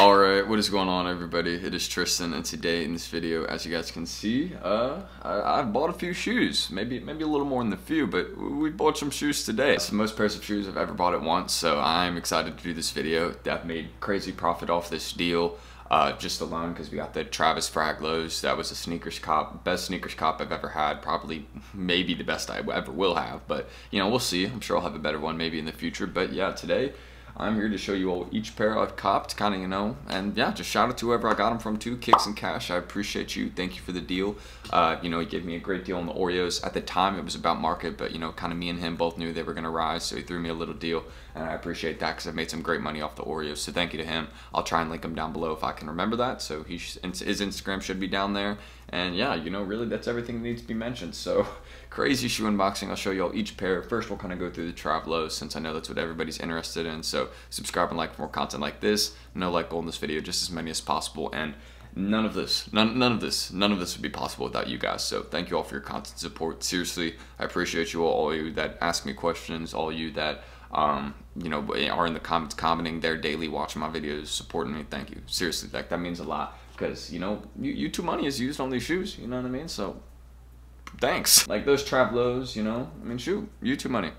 Alright, what is going on, everybody? It is Tristan, and today in this video, as you guys can see, I've bought a few shoes. Maybe a little more than a few, but we bought some shoes today. It's the most pairs of shoes I've ever bought at once, so I'm excited to do this video. I've made crazy profit off this deal just alone because we got the Travis Frag lows. That was a sneakers cop, best sneakers cop I've ever had, probably maybe the best I ever will have, but you know, we'll see. I'm sure I'll have a better one maybe in the future, but yeah, today I'm here to show you all each pair I've copped, kind of, you know, and yeah, just shout out to whoever I got them from too, Kicks and Cash. I appreciate you. Thank you for the deal. You know, he gave me a great deal on the Oreos. At the time, it was about market, but, you know, kind of me and him both knew they were going to rise, so he threw me a little deal, and I appreciate that because I've made some great money off the Oreos, so thank you to him. I'll try and link him down below if I can remember that, so his Instagram should be down there, and yeah, you know, really, that's everything that needs to be mentioned, so crazy shoe unboxing. I'll show you all each pair. First, we'll kind of go through the Travelos since I know that's what everybody's interested in, so subscribe and like for more content like this. No like goal in this video, just as many as possible, and none of this would be possible without you guys, so thank you all for your constant support. Seriously, I appreciate you all you that ask me questions, all you that you know, are in the comments commenting there daily, watching my videos, supporting me. Thank you. Seriously, that means a lot because, you know, YouTube money is used on these shoes, you know what I mean? So thanks. Like those Travelos, you know, I mean, shoot, YouTube money.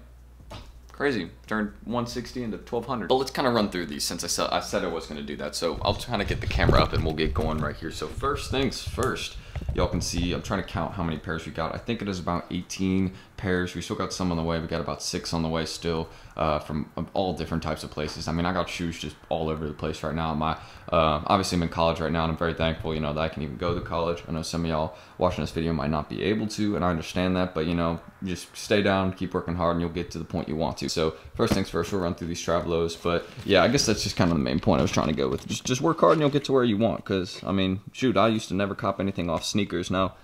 Crazy. Turned 160 into 1200. But let's kind of run through these since I said I was going to do that. So I'll kind of get the camera up and we'll get going right here. So first things first, y'all can see, I'm trying to count how many pairs we got. I think it is about 18 pairs. We still got some on the way. We got about 6 on the way still from all different types of places. I mean, I got shoes just all over the place right now. Obviously I'm in college right now and I'm very thankful, you know, that I can even go to college. I know some of y'all watching this video might not be able to, and I understand that, but you know, just stay down, keep working hard, and you'll get to the point you want to. So first things first, we'll run through these Travelos, but yeah, I guess that's just kind of the main point I was trying to go with. Just work hard and you'll get to where you want, because I mean, shoot, I used to never cop anything off sneakers. Now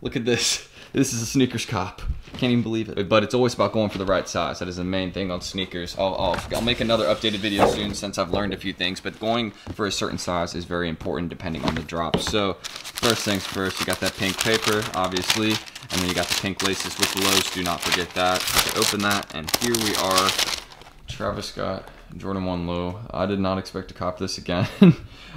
look at this. This is a sneakers cop. Can't even believe it. But it's always about going for the right size. That is the main thing on sneakers. I'll make another updated video soon since I've learned a few things, but going for a certain size is very important depending on the drop. So first things first, you got that pink paper, obviously, and then you got the pink laces with the lows. Do not forget that. Okay, open that, and here we are. Travis Scott Jordan 1 low. I did not expect to cop this again.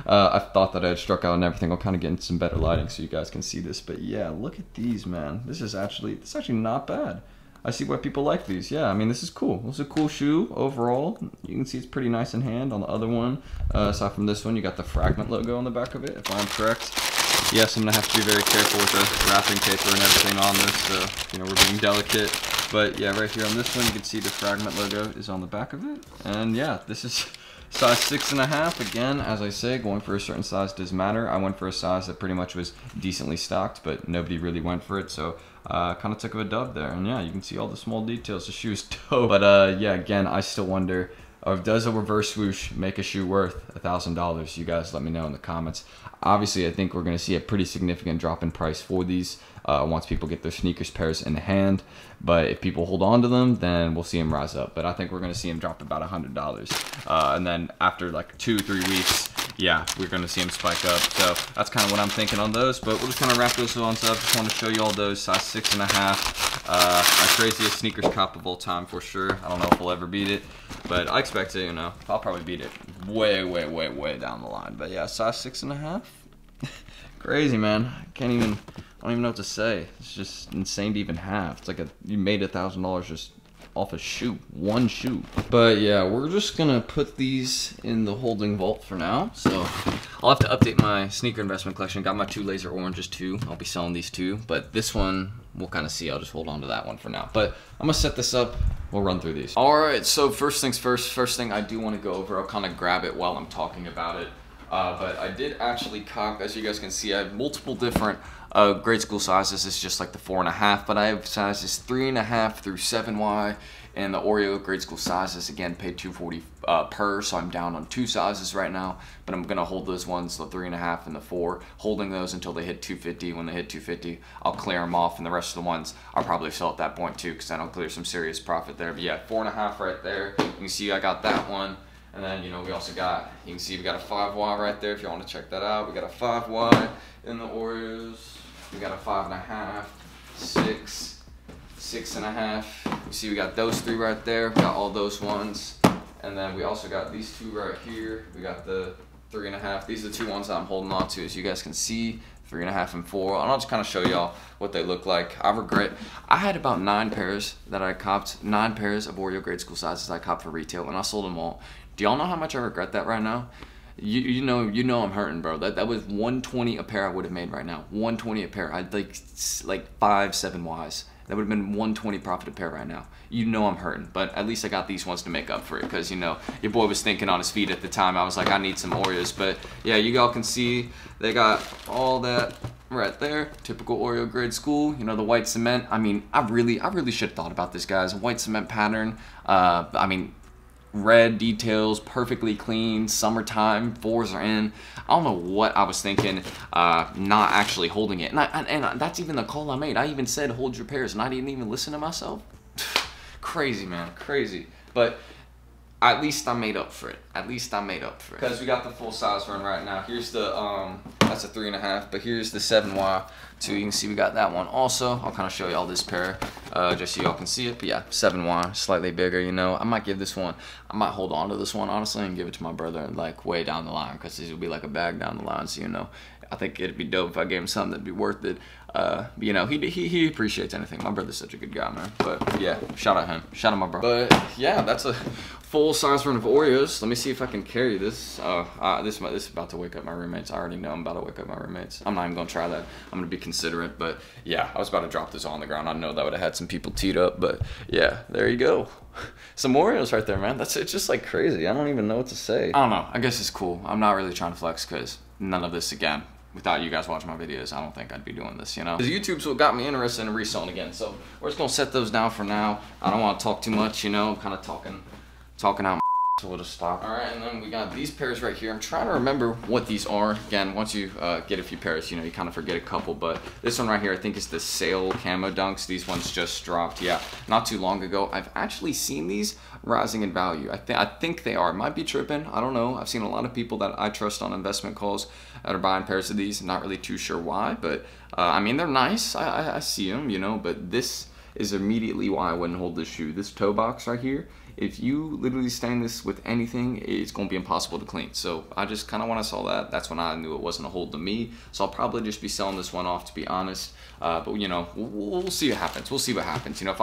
I thought that I had struck out and everything. I'll kind of get into some better lighting so you guys can see this. But yeah, look at these, man. This is actually not bad. I see why people like these. Yeah, I mean, this is cool. This is a cool shoe overall. You can see it's pretty nice in hand. On the other one, aside from this one, you got the Fragment logo on the back of it, if I'm correct. Yes, I'm gonna have to be very careful with the wrapping paper and everything on this. So, you know, we're being delicate. But yeah, right here on this one, you can see the Fragment logo is on the back of it. And yeah, this is size 6.5. Again, as I say, going for a certain size does matter. I went for a size that pretty much was decently stocked, but nobody really went for it. So kind of took a dub there. And yeah, you can see all the small details. The shoe is dope. But yeah, again, I still wonder, does a reverse swoosh make a shoe worth $1,000? You guys let me know in the comments. Obviously, I think we're going to see a pretty significant drop in price for these once people get their sneakers pairs in hand. But if people hold on to them, then we'll see them rise up. But I think we're going to see them drop about $100. And then after like 2-3 weeks, yeah, we're going to see them spike up. So that's kind of what I'm thinking on those. But we'll just kind of wrap those ones up. Just want to show you all those. Size 6.5. My craziest sneakers cop of all time for sure. I don't know if we'll ever beat it, but I expect to, you know. I'll probably beat it way down the line. But yeah, size 6.5. Crazy, man. I don't even know what to say. It's just insane to even have. It's like you made $1,000 just off a shoe, one shoe. But yeah, we're just gonna put these in the holding vault for now. So I'll have to update my sneaker investment collection. Got my 2 laser oranges too. I'll be selling these too, but this one we'll kind of see. I'll just hold on to that one for now. But I'm gonna set this up. We'll run through these. All right, so first things first. First thing I do want to go over, I'll kind of grab it while I'm talking about it. But I did actually cop, as you guys can see, I have multiple different grade school sizes. It's just like the 4.5, but I have sizes 3.5 through 7Y, and the Oreo grade school sizes, again, paid $240 per, so I'm down on 2 sizes right now, but I'm gonna hold those ones, the 3.5 and the 4, holding those until they hit 250. When they hit 250, I'll clear them off, and the rest of the ones I'll probably sell at that point too, because then I'll clear some serious profit there. But yeah, 4.5 right there. You can see I got that one. And then, you know, we also got, you can see we got a 5Y right there if you want to check that out. We got a 5Y in the Oreos. We got a 5.5, 6, 6.5. You see we got those 3 right there. We got all those ones. And then we also got these 2 right here. We got the 3.5. These are the two ones that I'm holding on to, as you guys can see. 3.5 and 4. And I'll just kind of show y'all what they look like. I had about 9 pairs that I copped, 9 pairs of Oreo grade school sizes I copped for retail, and I sold them all. Do y'all know how much I regret that right now? You know I'm hurting, bro. That was $120 a pair I would have made right now. $120 a pair. I'd like 5-7 Ys. That would have been $120 profit a pair right now. You know I'm hurting, but at least I got these ones to make up for it, because you know your boy was thinking on his feet at the time. I was like, I need some Oreos. But yeah, you all can see they got all that right there. Typical Oreo grade school. You know, the white cement. I mean, I really should have thought about this, guys. A white cement pattern. I mean, red details, perfectly clean, summertime, 4s are in. I don't know what I was thinking, not actually holding it. And that's even the call I made. I even said, hold your pairs, and I didn't even listen to myself. Crazy, man, crazy. But at least I made up for it. At least I made up for it. Because we got the full size run right now. Here's the, that's a 3.5, but here's the 7Y. So you can see we got that one also. I'll kind of show y'all this pair, just so y'all can see it. But yeah, 7Y, slightly bigger, you know. I might give this one, I might hold on to this one, honestly, and give it to my brother, like, way down the line, because this will be like a bag down the line, so, you know. I think it'd be dope if I gave him something that'd be worth it. But, you know, he appreciates anything. My brother's such a good guy, man. But yeah, shout out him. Shout out my bro. But yeah, that's a full size run of Oreos. Let me see if I can carry this. This is about to wake up my roommates. I already know I'm about to wake up my roommates. I'm not even gonna try that. I'm gonna be considerate. But yeah, I was about to drop this on the ground. I know that would have had some people teed up. But yeah, there you go. Some Oreos right there, man. It's just like crazy. I don't even know what to say. I don't know. I guess it's cool. I'm not really trying to flex, because none of this, again, without you guys watching my videos, I don't think I'd be doing this, you know? Because YouTube's what got me interested in reselling again, so we're just gonna set those down for now. I don't want to talk too much, you know, kind of talking out, so we'll just stop. All right, and then we got these pairs right here. I'm trying to remember what these are. Again, once you get a few pairs, you know, you kind of forget a couple, but this one right here, I think is the sale camo dunks. These ones just dropped, yeah, not too long ago. I've actually seen these rising in value. I think they are. Might be tripping. I don't know. I've seen a lot of people that I trust on investment calls that are buying pairs of these. Not really too sure why, but I mean, they're nice. I see them, you know, but this is immediately why I wouldn't hold this shoe. This toe box right here, if you literally stain this with anything, it's going to be impossible to clean. So I just kind of, when I saw that, that's when I knew it wasn't a hold to me. So I'll probably just be selling this one off, to be honest. But you know, we'll see what happens. We'll see what happens. You know, if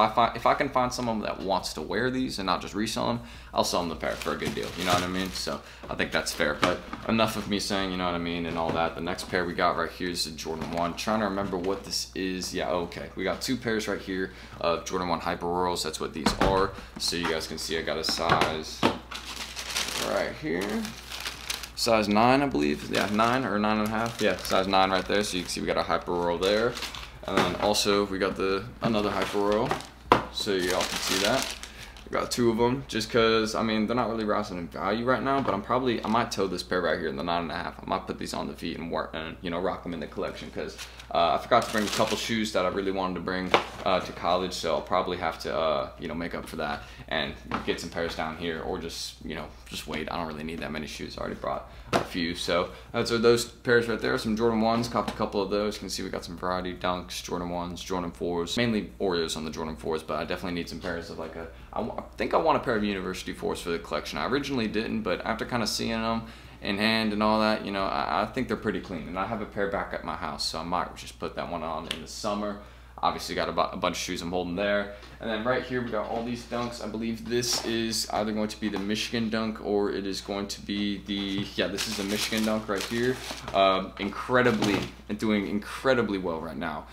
I can find someone that wants to wear these and not just resell them, I'll sell them the pair for a good deal. You know what I mean? So I think that's fair. But enough of me saying, you know what I mean, and all that. The next pair we got right here is the Jordan 1. Trying to remember what this is. Yeah, okay. We got 2 pairs right here of Jordan 1 Hyper Royals. That's what these are. So you guys can see I got a size right here. Size 9, I believe. Yeah, 9 or 9.5. Yeah, size 9 right there. So you can see we got a Hyper Royal there. And then also we got another Hyper Royal, so y'all can see that. We got 2 of them, just because, I mean, they're not really rising in value right now, but I might toe this pair right here in the 9.5. I might put these on the feet and you know, rock them in the collection, because I forgot to bring a couple shoes that I really wanted to bring to college, so I'll probably have to, you know, make up for that and get some pairs down here, or just, you know, just wait. I don't really need that many shoes. I already brought a few. So those pairs right there, some Jordan 1s, copped a couple of those. You can see we got some variety dunks, Jordan 1s, Jordan 4s, mainly Oreos on the Jordan 4s, but I definitely need some pairs of like I think I want a pair of University 4s for the collection. I originally didn't, but after kind of seeing them in hand and all that, you know, I think they're pretty clean, and I have a pair back at my house, so I might just put that one on in the summer. Obviously got a bunch of shoes I'm holding there. And then right here we got all these dunks. I believe this is either going to be the Michigan dunk, or it is going to be the, yeah, this is the Michigan dunk right here. Doing incredibly well right now.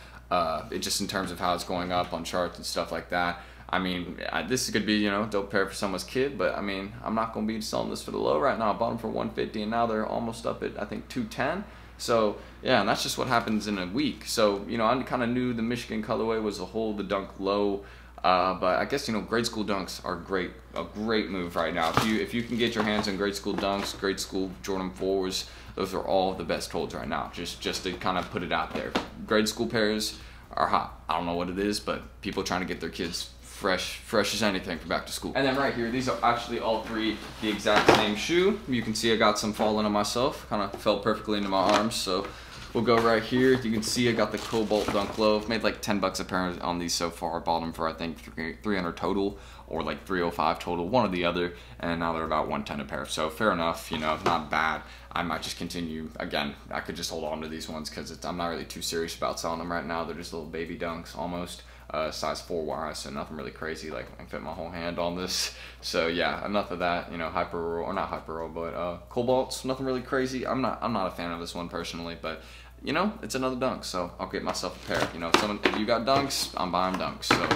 It just in terms of how it's going up on charts and stuff like that. I mean, this could be, you know, a dope pair for someone's kid, but I mean, I'm not going to be selling this for the low right now. I bought them for $150, and now they're almost up at, I think, $210. So yeah, and that's just what happens in a week. So, you know, I kind of knew the Michigan colorway was a hold the dunk low, but I guess, you know, grade school dunks are a great move right now. If you can get your hands on grade school dunks, grade school Jordan 4s, those are all the best holds right now. Just to kind of put it out there, grade school pairs are hot. I don't know what it is, but people trying to get their kids fresh as anything for back to school. And then right here, these are actually all 3 the exact same shoe. You can see I got some falling on myself, kind of fell perfectly into my arms. So we'll go right here. You can see I got the Cobalt Dunk Low. Made like 10 bucks a pair on these so far. Bought them for I think 300 total, or like 305 total, one or the other. And now they're about 110 a pair. So fair enough, you know, not bad. I might just continue. Again, I could just hold on to these ones because I'm not really too serious about selling them right now. They're just little baby dunks almost. Size 4 wise, so nothing really crazy. Like, I can fit my whole hand on this. So yeah, enough of that. You know, hyper or not hyper roll, but cobalts, nothing really crazy. I'm not a fan of this one personally, but you know, it's another dunk, so I'll get myself a pair. You know, if you got dunks, I'm buying dunks. So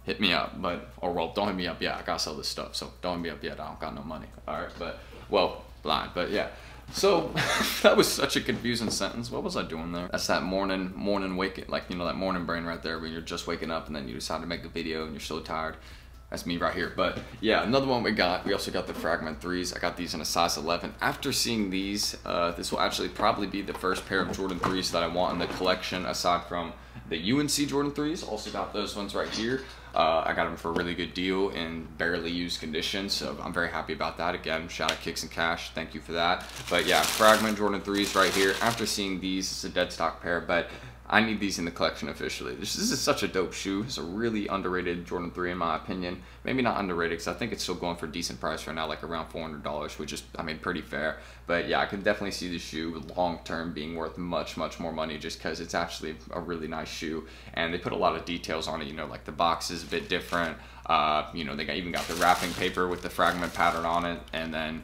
hit me up, don't hit me up yet. I gotta sell this stuff, so don't hit me up yet. I don't got no money. All right, blind, but yeah. So that was such a confusing sentence. What was I doing there? That's that morning wake, like, you know, that morning brain right there when you're just waking up and then you decide to make a video and you're so tired. That's me right here. But yeah, another one we also got the Fragment 3s. I got these in a size 11. After seeing these, this will actually probably be the first pair of Jordan 3s that I want in the collection aside from the UNC Jordan 3s. Also got those ones right here. I got them for a really good deal in barely used condition, so I'm very happy about that. Again, shout out Kicks and Cash, thank you for that. But yeah, Fragment Jordan 3s right here. After seeing these, it's a dead stock pair, but I need these in the collection officially. This is such a dope shoe. It's a really underrated Jordan 3 in my opinion. Maybe not underrated because I think it's still going for a decent price right now, like around $400, which is, I mean, pretty fair. But yeah, I could definitely see the shoe long term being worth much more money just because it's actually a really nice shoe. And they put a lot of details on it, you know, like the box is a bit different. You know, they even got the wrapping paper with the Fragment pattern on it, and then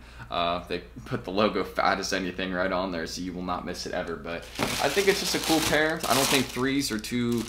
they put the logo fat as anything right on there, so you will not miss it ever. But I think it's just a cool pair. I don't think 3s are too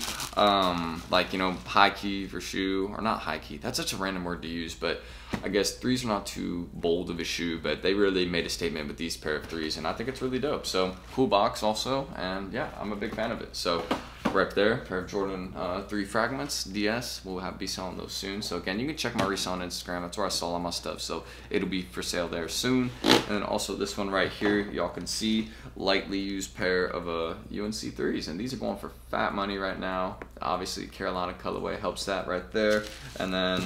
like, you know, high key for shoe, or not high key, that's such a random word to use, but I guess 3s are not too bold of a shoe, but they really made a statement with these pair of 3s, and I think it's really dope. So cool box also, and yeah, I'm a big fan of it. So right there, pair of Jordan 3 Fragments DS. We'll be selling those soon. So again, you can check my resale on Instagram. That's where I sell all my stuff. So it'll be for sale there soon. And then also this one right here, y'all can see, lightly used pair of UNC 3s. And these are going for fat money right now. Obviously, Carolina colorway helps that right there. And then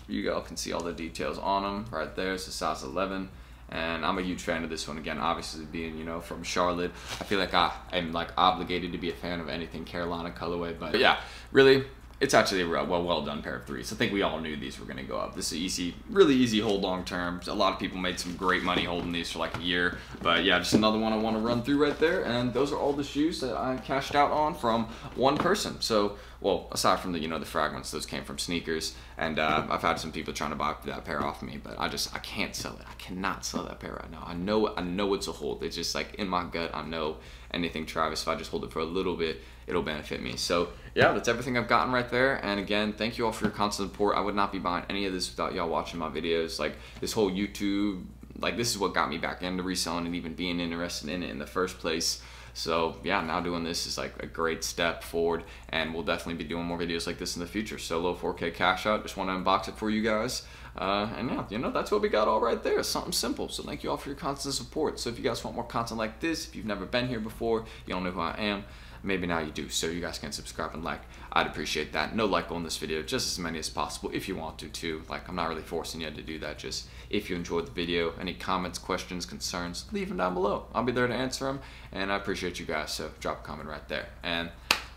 you all can see all the details on them right there. It's a size 11. And I'm a huge fan of this one. Again, obviously being, you know, from Charlotte, I feel like I'm like obligated to be a fan of anything Carolina colorway. But yeah, really, it's actually a well done pair of 3s. I think we all knew these were gonna go up. This is easy, really easy hold long term. A lot of people made some great money holding these for like a year. But yeah, just another one I want to run through right there. And those are all the shoes that I cashed out on from one person. So, well, aside from the, you know, the Fragments, those came from sneakers. And I've had some people trying to buy that pair off me, but I can't sell it. I cannot sell that pair right now. I know it's a hold. It's just like in my gut, I know anything Travis, if I just hold it for a little bit, it'll benefit me. So yeah, that's everything I've gotten right there. And again, thank you all for your constant support. I would not be buying any of this without y'all watching my videos. Like this whole YouTube, like this is what got me back into reselling and even being interested in it in the first place. So yeah, now doing this is like a great step forward, and we'll definitely be doing more videos like this in the future. So low 4K cash out, just want to unbox it for you guys. And yeah, you know, that's what we got all right there. Something simple. So thank you all for your constant support. So if you guys want more content like this, if you've never been here before, you don't know who I am, maybe now you do, so you guys can subscribe and like. I'd appreciate that. No like on this video, just as many as possible if you want to too. Like, I'm not really forcing you to do that. Just if you enjoyed the video, any comments, questions, concerns, leave them down below. I'll be there to answer them, and I appreciate you guys, so drop a comment right there. And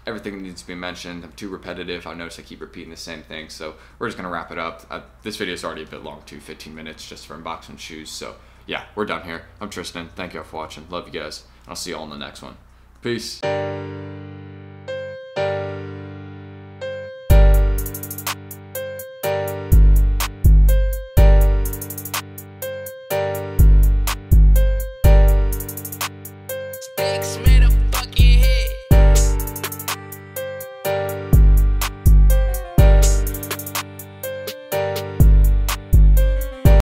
everything needs to be mentioned. I'm too repetitive. I notice I keep repeating the same thing, so we're just gonna wrap it up. This video is already a bit long too, 15 minutes just for unboxing shoes. So yeah, we're done here. I'm Tristan. Thank you all for watching. Love you guys. I'll see you all in the next one. Peace.